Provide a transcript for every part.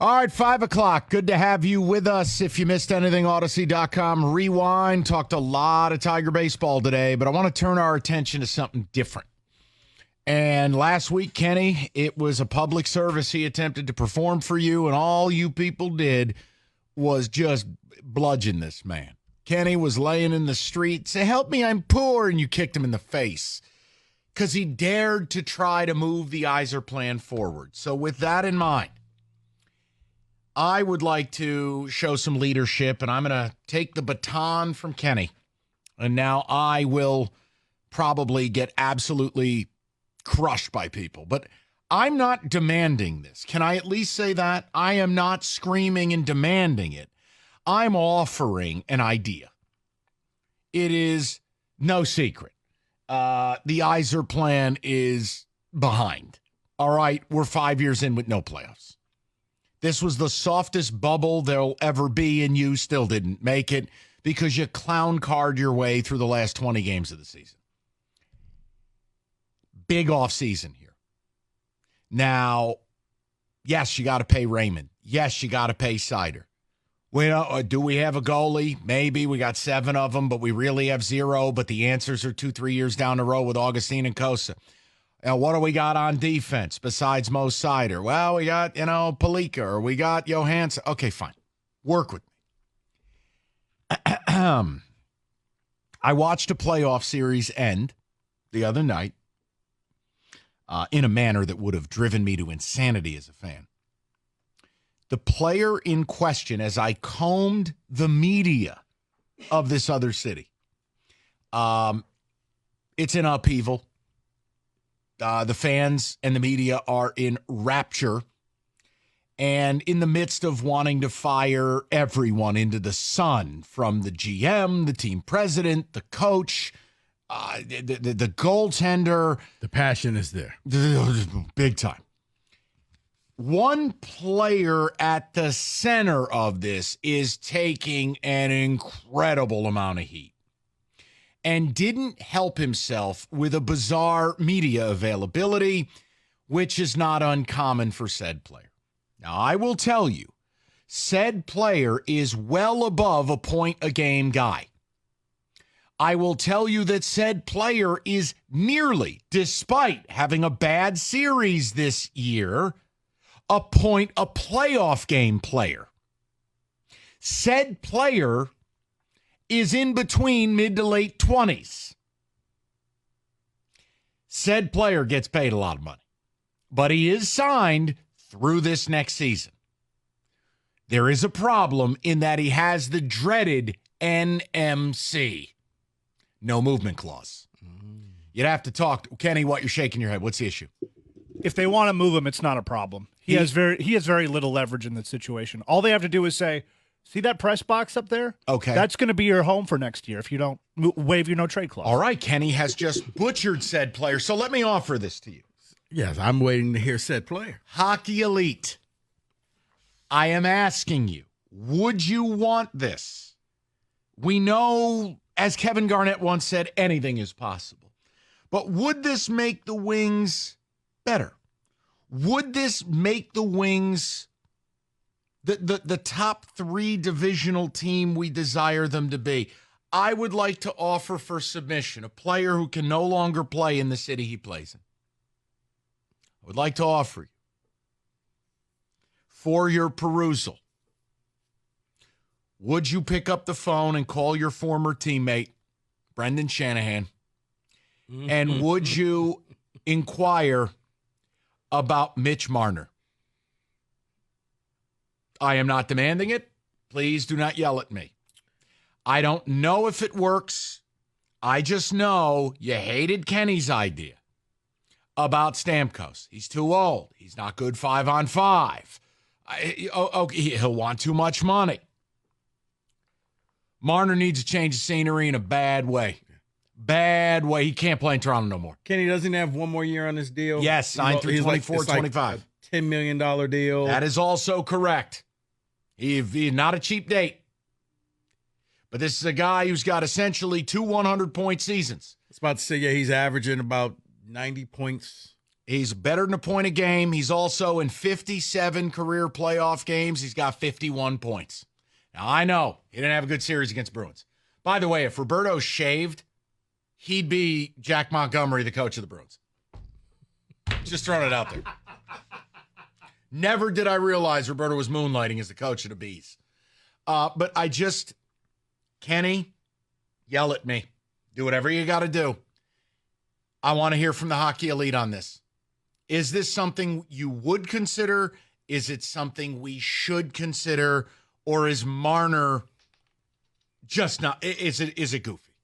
All right, 5 o'clock. Good to have you with us. If you missed anything, Odyssey.com, rewind. Talked a lot of Tiger baseball today, but I want to turn our attention to something different. And last week, Kenny, it was a public service he attempted to perform for you, and all you people did was just bludgeon this man. Kenny was laying in the street, say, "Help me, I'm poor," and you kicked him in the face because he dared to try to move the Iser plan forward. So with that in mind, I would like to show some leadership, and I'm going to take the baton from Kenny. And now I will probably get absolutely crushed by people. But I'm not demanding this. Can I at least say that? I am not screaming and demanding it. I'm offering an idea. It is no secret. The Iser plan is behind. All right, we're 5 years in with no playoffs. This was the softest bubble there'll ever be, and you still didn't make it because you clown card your way through the last 20 games of the season. Big offseason here. Now, yes, you got to pay Raymond. Yes, you got to pay Sider. Do we have a goalie? Maybe. We got 7 of them, but we really have 0, but the answers are 2-3 years down the road with Augustine and Kosa. What do we got on defense besides Mo Sider? Well, we got, Palika, or we got Johansson. Okay, fine. Work with me. I watched a playoff series end the other night in a manner that would have driven me to insanity as a fan. The player in question, as I combed the media of this other city, it's in upheaval. The fans and the media are in rapture and in the midst of wanting to fire everyone into the sun, from the GM, the team president, the coach, the goaltender. The passion is there. Big time. One player at the center of this is taking an incredible amount of heat and didn't help himself with a bizarre media availability, which is not uncommon for said player. Now, I will tell you, said player is well above a point-a-game guy. I will tell you that said player is nearly, despite having a bad series this year, a playoff game player. Said player is in between mid to late 20s. Said player gets paid a lot of money, but he is signed through this next season. There is a problem in that he has the dreaded NMC, no movement clause. You'd have to talk to Kenny. What, you're shaking your head? What's the issue? If they want to move him, it's not a problem. He has very little leverage in that situation. All they have to do is say, "See that press box up there? Okay. That's going to be your home for next year if you don't waive your no-trade clause." All right, Kenny has just butchered said player, so let me offer this to you. Yes, I'm waiting to hear said player. Hockey Elite, I am asking you, would you want this? We know, as Kevin Garnett once said, anything is possible. But would this make the Wings better? Would this make the Wings the top 3 divisional team we desire them to be? I would like to offer for submission a player who can no longer play in the city he plays in. I would like to offer you, for your perusal, would you pick up the phone and call your former teammate, Brendan Shanahan, and would you inquire about Mitch Marner? I am not demanding it. Please do not yell at me. I don't know if it works. I just know you hated Kenny's idea about Stamkos. He's too old. He's not good 5-on-5. He'll want too much money. Marner needs a change of scenery in a bad way. Bad way. He can't play in Toronto no more. Kenny doesn't have one more year on this deal. Yes, signed through 24, 25. $10 million deal. That is also correct. He's not a cheap date. But this is a guy who's got essentially 2 100-point seasons. I was about to say, yeah, he's averaging about 90 points He's better than a point a game. He's also in 57 career playoff games. He's got 51 points. Now, I know he didn't have a good series against Bruins. By the way, if Roberto shaved, he'd be Jack Montgomery, the coach of the Bruins. Just throwing it out there. Never did I realize Roberto was moonlighting as the coach of the Bees. But Kenny, yell at me. Do whatever you got to do. I want to hear from the Hockey Elite on this. Is this something you would consider? Is it something we should consider? Or is Marner just not? Is it goofy?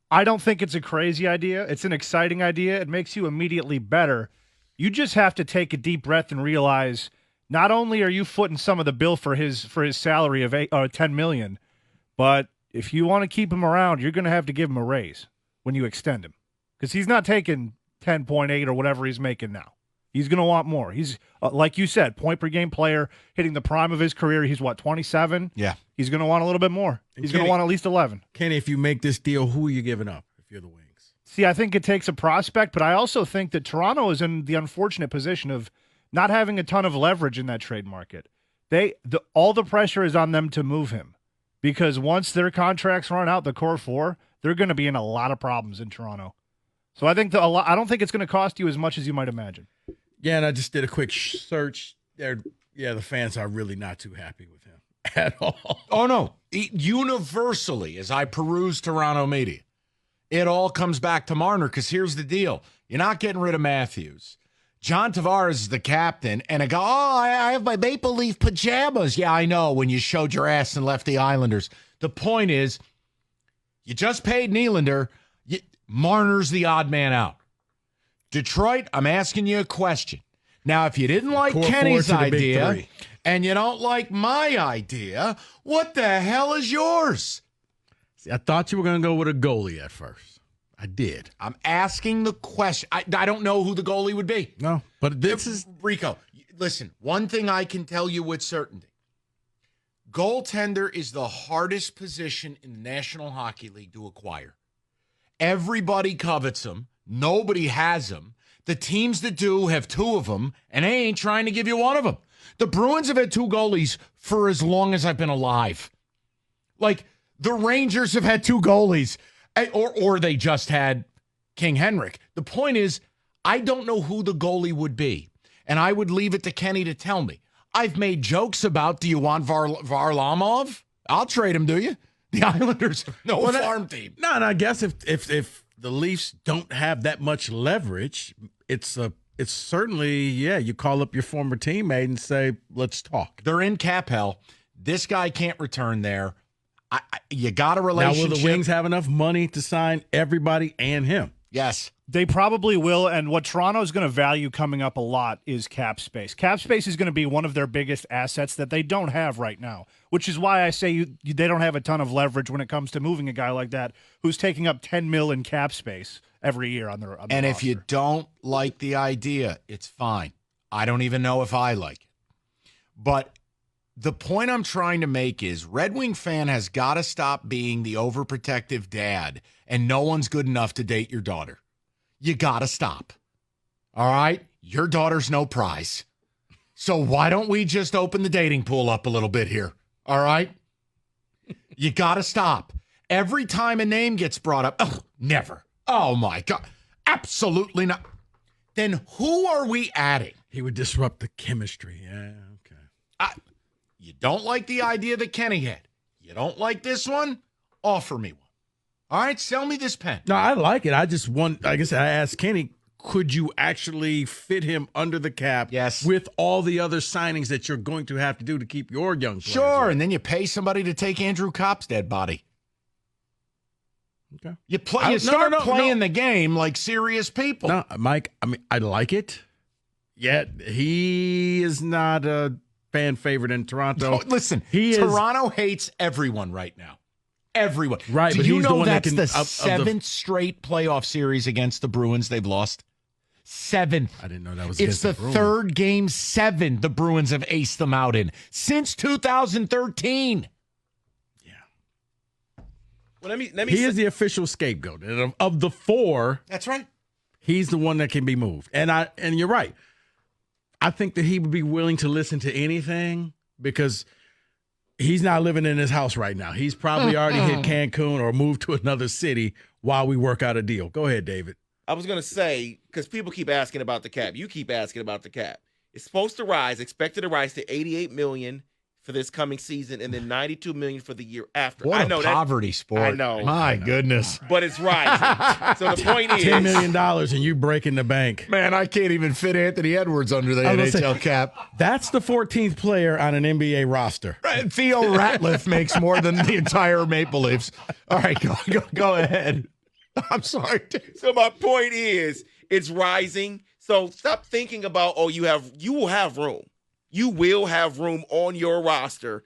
I don't think it's a crazy idea. It's an exciting idea. It makes you immediately better. You just have to take a deep breath and realize not only are you footing some of the bill for his salary of $10 million, but if you want to keep him around, you're going to have to give him a raise when you extend him, because he's not taking 10.8 or whatever he's making now. He's going to want more. He's, like you said, point-per-game player, hitting the prime of his career. He's, 27? Yeah. He's going to want a little bit more. He's going to want at least 11. Kenny, if you make this deal, who are you giving up if you're the Wings? See, I think it takes a prospect, but I also think that Toronto is in the unfortunate position of not having a ton of leverage in that trade market. All the pressure is on them to move him, because once their contracts run out, the core four, they're going to be in a lot of problems in Toronto. So I think I don't think it's going to cost you as much as you might imagine. Yeah, and I just did a quick search. The fans are really not too happy with him at all. Oh, no. Universally, as I peruse Toronto media, it all comes back to Marner, because here's the deal. You're not getting rid of Matthews. John Tavares is the captain, and I go, I have my Maple Leaf pajamas. Yeah, I know, when you showed your ass and left the Islanders. The point is, you just paid Nylander. Marner's the odd man out. Detroit, I'm asking you a question. Now, if you didn't like Kenny's idea and you don't like my idea, what the hell is yours? See, I thought you were going to go with a goalie at first. I did. I'm asking the question. I don't know who the goalie would be. No, but this is... Rico, listen, one thing I can tell you with certainty. Goaltender is the hardest position in the National Hockey League to acquire. Everybody covets them. Nobody has them. The teams that do have two of them, and they ain't trying to give you one of them. The Bruins have had two goalies for as long as I've been alive. Like, the Rangers have had two goalies, or they just had King Henrik. The point is, I don't know who the goalie would be, and I would leave it to Kenny to tell me. I've made jokes about, do you want Varlamov? I'll trade him, do you? The Islanders, farm team. No, and I guess if the Leafs don't have that much leverage, it's certainly, you call up your former teammate and say, let's talk. They're in cap hell. This guy can't return there. You got a relationship. Now, will the Wings have enough money to sign everybody and him? Yes. They probably will, and what Toronto is going to value coming up a lot is cap space. Cap space is going to be one of their biggest assets that they don't have right now, which is why I say they don't have a ton of leverage when it comes to moving a guy like that who's taking up $10 million in cap space every year on their And roster. If you don't like the idea, it's fine. I don't even know if I like it. But the point I'm trying to make is Red Wing fan has got to stop being the overprotective dad, and no one's good enough to date your daughter. You got to stop. All right? Your daughter's no prize. So why don't we just open the dating pool up a little bit here? All right? You got to stop. Every time a name gets brought up, never. Oh, my God. Absolutely not. Then who are we adding? He would disrupt the chemistry. Yeah, okay. You don't like the idea that Kenny had. You don't like this one? Offer me one. All right, sell me this pen. No, I like it. I guess I asked Kenny, could you actually fit him under the cap? Yes. With all the other signings that you're going to have to do to keep your young players? Sure, right? And then you pay somebody to take Andrew Kopp's dead body. Okay. You start playing the game like serious people. No, Mike, I mean, I like it. Yet he is not a fan favorite in Toronto. No, listen, Toronto hates everyone right now. Everyone. Right, Do but you he's know the one that's that can, the seventh straight playoff series against the Bruins they've lost? Seventh. I didn't know that was It's against the third game 7 the Bruins have aced them out in since 2013. Yeah. Well, let me. He is the official scapegoat. And of the 4, That's right. He's the one that can be moved. And you're right. I think that he would be willing to listen to anything because he's not living in his house right now. He's probably already hit Cancun or moved to another city while we work out a deal. Go ahead, David. I was going to say, because people keep asking about the cap. You keep asking about the cap. It's supposed to rise, expected to rise to $88 million for this coming season, and then $92 million for the year after. What a poverty sport. I know. My goodness. But it's rising. So the point is $10 million and you breaking the bank. Man, I can't even fit Anthony Edwards under the NHL cap. That's the 14th player on an NBA roster. Right, Theo Ratliff makes more than the entire Maple Leafs. All right, go ahead. I'm sorry. So my point is, it's rising. So stop thinking about, you will have room. You will have room on your roster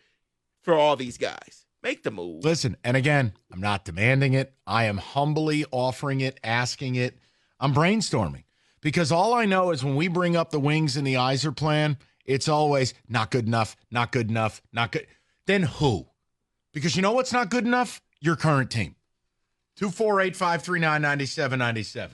for all these guys. Make the move. Listen, and again, I'm not demanding it. I am humbly offering it, asking it. I'm brainstorming because all I know is when we bring up the Wings and the Yzer plan, it's always not good enough, not good enough, not good. Then who? Because you know what's not good enough? Your current team. 248-539-9797.